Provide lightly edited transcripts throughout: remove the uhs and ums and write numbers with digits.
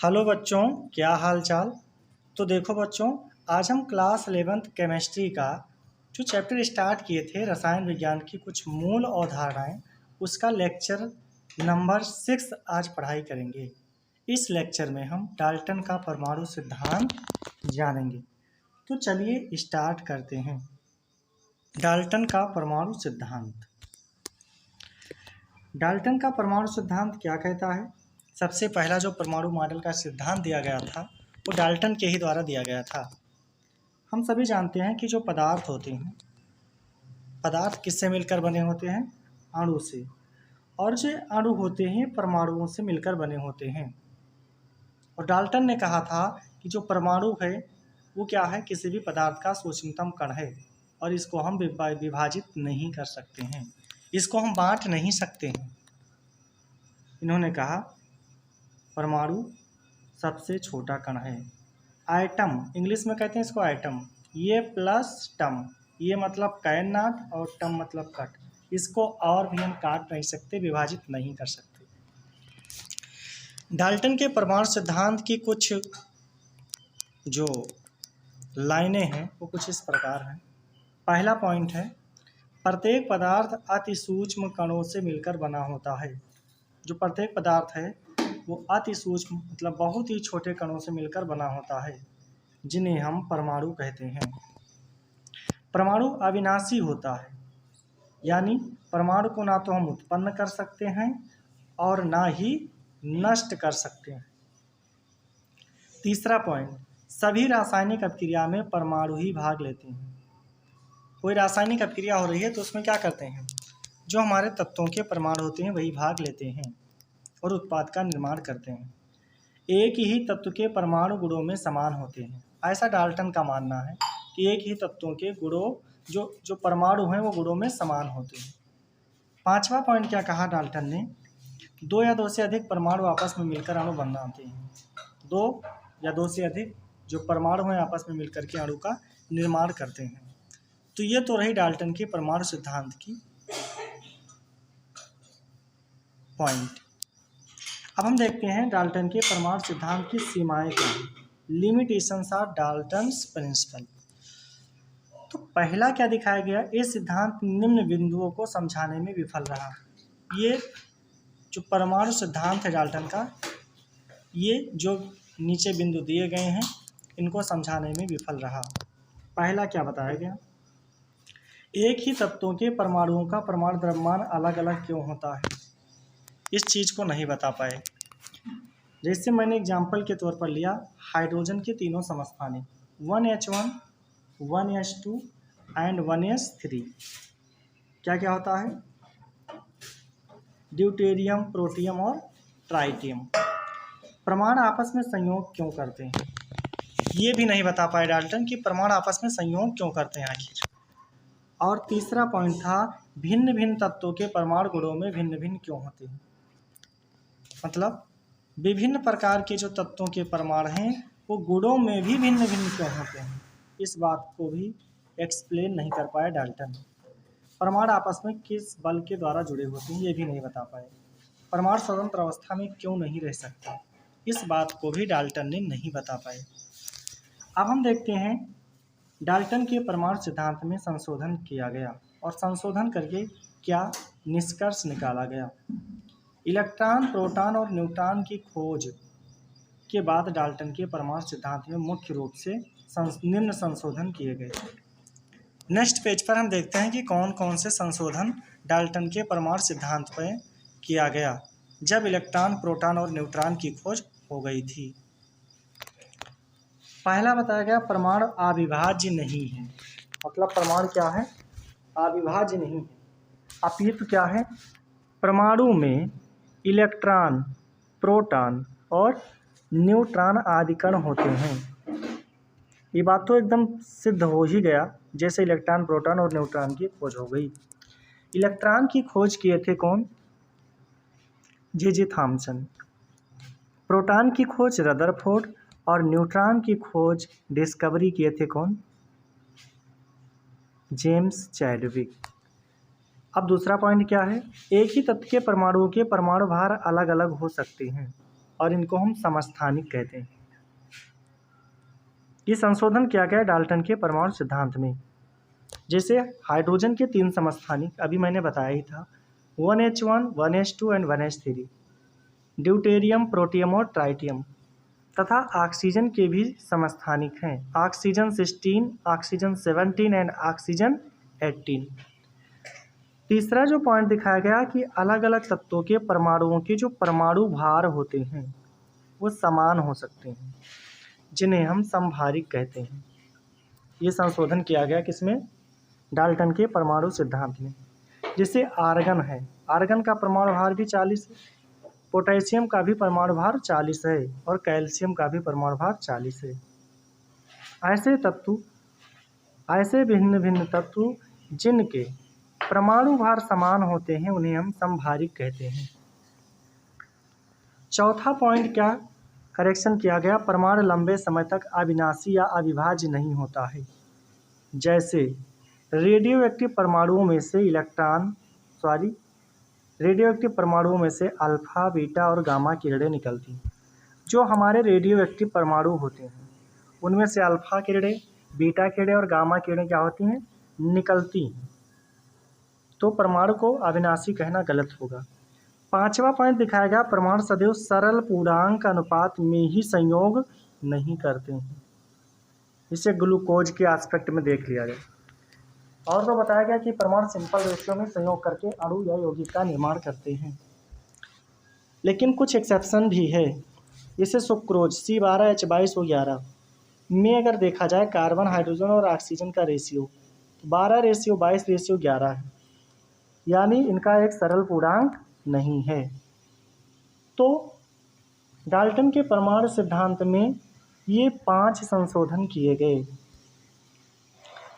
Hello बच्चों, क्या हाल चाल। तो देखो बच्चों, आज हम क्लास 11th केमिस्ट्री का जो चैप्टर स्टार्ट किए थे रसायन विज्ञान की कुछ मूल अवधारणाएं, उसका लेक्चर नंबर 6 आज पढ़ाई करेंगे। इस लेक्चर में हम डाल्टन का परमाणु सिद्धांत जानेंगे। तो चलिए स्टार्ट करते हैं। डाल्टन का परमाणु सिद्धांत। डाल्टन का परमाणु सिद्धांत क्या कहता है? सबसे पहला जो परमाणु मॉडल का सिद्धांत दिया गया था वो डाल्टन के ही द्वारा दिया गया था। हम सभी जानते हैं कि जो पदार्थ होते हैं, पदार्थ किससे मिलकर बने होते हैं? अणु से। और जो अणु होते हैं परमाणुओं से मिलकर बने होते हैं। और डाल्टन ने कहा था कि जो परमाणु है वो क्या है? किसी भी पदार्थ का सूक्ष्मतम कण है और इसको हम विभाजित नहीं कर सकते हैं, इसको हम बांट नहीं सकते हैं। इन्होंने कहा परमाणु सबसे छोटा कण है। आइटम, इंग्लिश में कहते हैं इसको आइटम। ये प्लस टम, ये मतलब कैन नॉट और टम मतलब कट। इसको और भी हम काट नहीं सकते, विभाजित नहीं कर सकते। डाल्टन के परमाणु सिद्धांत की कुछ जो लाइनें हैं वो कुछ इस प्रकार हैं। पहला पॉइंट है, प्रत्येक पदार्थ अति सूक्ष्म कणों से मिलकर बना होता है। जो प्रत्येक पदार्थ है वो अति सूक्ष्म मतलब बहुत ही छोटे कणों से मिलकर बना होता है, जिन्हें हम परमाणु कहते हैं। परमाणु अविनाशी होता है, यानी परमाणु को ना तो हम उत्पन्न कर सकते हैं और ना ही नष्ट कर सकते हैं। तीसरा पॉइंट, सभी रासायनिक अभिक्रिया में परमाणु ही भाग लेते हैं। कोई रासायनिक अभिक्रिया हो रही है तो उसमें क्या करते हैं? जो हमारे तत्वों के परमाणु होते हैं वही भाग लेते हैं और उत्पाद का निर्माण करते हैं। एक ही तत्व के परमाणु गुणों में समान होते हैं, ऐसा डाल्टन का मानना है कि एक ही तत्वों के गुणों जो परमाणु हैं वो गुणों में समान होते हैं। पांचवा पॉइंट क्या कहा डाल्टन ने? दो या दो से अधिक परमाणु आपस में मिलकर अणु बनाते हैं। दो या दो से अधिक जो परमाणु हैं आपस में मिलकर के अणु का निर्माण करते हैं। तो ये तो रही डाल्टन के परमाणु सिद्धांत की पॉइंट। अब हम देखते हैं डाल्टन के परमाणु सिद्धांत की सीमाएं क्या हैं। Limitations of Dalton's principle. तो पहला क्या दिखाया गया? ये सिद्धांत निम्न बिंदुओं को समझाने में विफल रहा। ये जो परमाणु सिद्धांत है डाल्टन का, ये जो नीचे बिंदु दिए गए हैं इनको समझाने में विफल रहा। पहला क्या बताया गया? एक ही तत्वों के परमाणुओं का परमाणु द्रव्यमान अलग अलग क्यों होता है? इस चीज़ को नहीं बता पाए। जैसे मैंने एग्जाम्पल के तौर पर लिया हाइड्रोजन के तीनों समस्थानिक 1H1, 1H2 एंड 1S3। क्या क्या होता है? ड्यूटेरियम, प्रोटियम और ट्राइटियम। परमाणु आपस में संयोग क्यों करते हैं? ये भी नहीं बता पाए डाल्टन कि परमाणु आपस में संयोग क्यों करते हैं आखिर। और तीसरा पॉइंट था भिन्न भिन्न तत्वों के परमाणु गुणों में भिन्न भिन्न क्यों होते हैं। मतलब विभिन्न प्रकार के जो तत्वों के परमाणु हैं वो गुणों में भी भिन्न भिन्न क्यों होते हैं, इस बात को भी एक्सप्लेन नहीं कर पाया डाल्टन। परमाणु आपस में किस बल के द्वारा जुड़े होते हैं ये भी नहीं बता पाए। परमाणु स्वतंत्र अवस्था में क्यों नहीं रह सकता, इस बात को भी डाल्टन ने नहीं बता पाए। अब हम देखते हैं डाल्टन के परमाणु सिद्धांत में संशोधन किया गया और संशोधन करके क्या निष्कर्ष निकाला गया। इलेक्ट्रॉन, प्रोटॉन और न्यूट्रॉन की खोज के बाद डाल्टन के परमाणु सिद्धांत में मुख्य रूप से निम्न संशोधन किए गए। नेक्स्ट पेज पर हम देखते हैं कि कौन कौन से संशोधन डाल्टन के परमाणु सिद्धांत पर किया गया जब इलेक्ट्रॉन, प्रोटॉन और न्यूट्रॉन की खोज हो गई थी। पहला बताया गया परमाणु अविभाज्य नहीं है। मतलब परमाणु क्या है? अविभाज्य नहीं है, अपितु क्या है? परमाणु में इलेक्ट्रॉन, प्रोटॉन और न्यूट्रॉन आदि कण होते हैं। ये बात तो एकदम सिद्ध हो ही गया जैसे इलेक्ट्रॉन, प्रोटॉन और न्यूट्रॉन की खोज हो गई। इलेक्ट्रॉन की खोज किए थे कौन? J Thomson. प्रोटॉन की खोज रदरफोर्ड और न्यूट्रॉन की खोज डिस्कवरी किए थे कौन? James Chadwick. अब दूसरा पॉइंट क्या है? एक ही तत्व के परमाणुओं के परमाणु भार अलग अलग हो सकते हैं और इनको हम समस्थानिक कहते हैं। ये संशोधन किया गया डाल्टन के परमाणु सिद्धांत में। जैसे हाइड्रोजन के 3 समस्थानिक अभी मैंने बताया ही था, 1H1, 1H2 and 1H3, deuterium, protium और ट्राइटियम, तथा ऑक्सीजन के भी समस्थानिक हैं, ऑक्सीजन 16, ऑक्सीजन 17 एंड ऑक्सीजन 18। तीसरा जो पॉइंट दिखाया गया कि अलग अलग तत्वों के परमाणुओं के जो परमाणु भार होते हैं वो समान हो सकते हैं, जिन्हें हम समभारिक कहते हैं। ये संशोधन किया गया किसमें? डाल्टन के परमाणु सिद्धांत में। जैसे आर्गन है, आर्गन का परमाणु भार भी 40 है, पोटेशियम का भी परमाणु भार 40 है और कैल्शियम का भी परमाणु भार 40 है। ऐसे भिन्न भिन्न तत्व जिनके परमाणु भार समान होते हैं उन्हें हम समभारिक कहते हैं। चौथा पॉइंट क्या करेक्शन किया गया? परमाणु लंबे समय तक अविनाशी या अविभाज्य नहीं होता है। जैसे रेडियो एक्टिव परमाणुओं में से अल्फा, बीटा और गामा किरणें निकलती हैं। जो हमारे रेडियो एक्टिव परमाणु होते हैं उनमें से अल्फा किरणें, बीटा किरणें और गामा किरणें क्या होती हैं? निकलती हैं। तो परमाणु को अविनाशी कहना गलत होगा। पांचवा पॉइंट दिखाया गया, परमाणु सदैव सरल पूर्णांक अनुपात में ही संयोग नहीं करते हैं। इसे ग्लूकोज के एस्पेक्ट में देख लिया गया। और तो बताया गया कि परमाणु सिंपल रेशियो में संयोग करके अणु या यौगिक का निर्माण करते हैं, लेकिन कुछ एक्सेप्शन भी है। जैसे सुक्रोज C12H22O11 में अगर देखा जाए कार्बन, हाइड्रोजन और ऑक्सीजन का रेशियो 12:22:11 है, यानी इनका एक सरल पूर्णांक नहीं है। तो डाल्टन के परमाणु सिद्धांत में ये 5 संशोधन किए गए।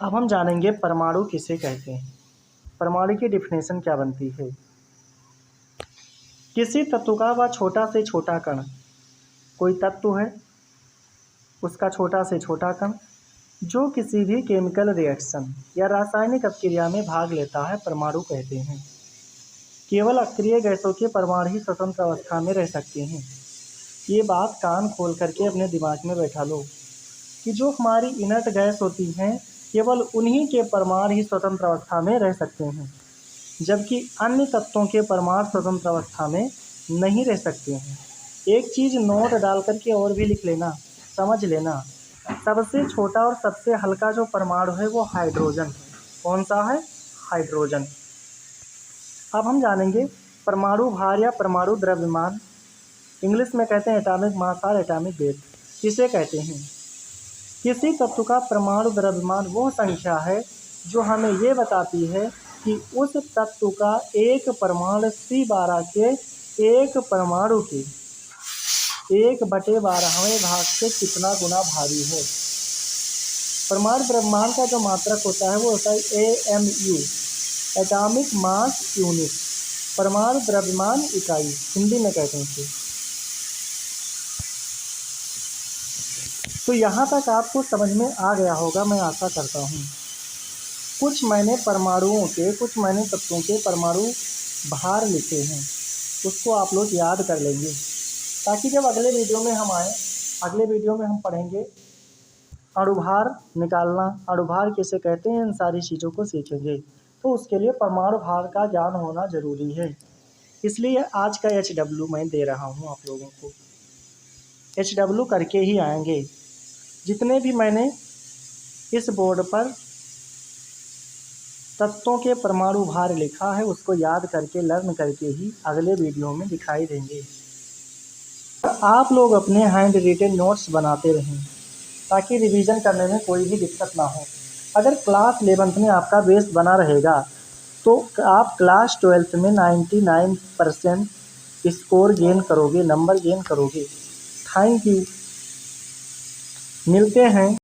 अब हम जानेंगे परमाणु किसे कहते हैं, परमाणु की डिफिनेशन क्या बनती है। किसी तत्व का वह छोटा से छोटा कण, कोई तत्व है उसका छोटा से छोटा कण जो किसी भी केमिकल रिएक्शन या रासायनिक अपक्रिया में भाग लेता है, परमाणु कहते हैं। केवल अक्रिय गैसों के परमाणु ही स्वतंत्र अवस्था में रह सकते हैं। ये बात कान खोल करके अपने दिमाग में बैठा लो कि जो हमारी इनर्ट गैस होती हैं केवल उन्हीं के परमाणु ही स्वतंत्र अवस्था में रह सकते हैं, जबकि अन्य तत्वों के परमाणु स्वतंत्र अवस्था में नहीं रह सकते हैं। एक चीज़ नोट डाल करके और भी लिख लेना, समझ लेना, सबसे छोटा और सबसे हल्का जो परमाणु है वो हाइड्रोजन है। कौन सा है? हाइड्रोजन। अब हम जानेंगे परमाणु भार या परमाणु द्रव्यमान, इंग्लिश में कहते हैं एटॉमिक मास और एटॉमिक वेट, किसे कहते हैं? किसी तत्व का परमाणु द्रव्यमान वो संख्या है जो हमें ये बताती है कि उस तत्व का एक परमाणु C12 के एक परमाणु के 1/12वें भाग से कितना गुना भारी है। परमाणु द्रव्यमान का जो मात्रक होता है वो होता है AMU, एटॉमिक मास यूनिट, परमाणु द्रव्यमान इकाई हिंदी में कहते हैं इसे। तो यहाँ तक आपको समझ में आ गया होगा, मैं आशा करता हूँ। कुछ मैंने तत्वों के परमाणु भार लिखे हैं, उसको आप लोग याद कर लेंगे, ताकि जब अगले वीडियो में हम आए, अगले वीडियो में हम पढ़ेंगे अणुभार निकालना, अणुभार किसे कहते हैं, इन सारी चीज़ों को सीखेंगे। तो उसके लिए परमाणु भार का ज्ञान होना ज़रूरी है। इसलिए आज का HW मैं दे रहा हूँ आप लोगों को, HW करके ही आएंगे। जितने भी मैंने इस बोर्ड पर तत्वों के परमाणु भार लिखा है उसको याद करके लर्न करके ही अगले वीडियो में दिखाई देंगे। आप लोग अपने हैंड रिटेन नोट्स बनाते रहें ताकि रिवीजन करने में कोई भी दिक्कत ना हो। अगर क्लास 11th में आपका बेस बना रहेगा तो आप क्लास 12th में 99% स्कोर गेन करोगे, नंबर गेन करोगे। थैंक यू, मिलते हैं।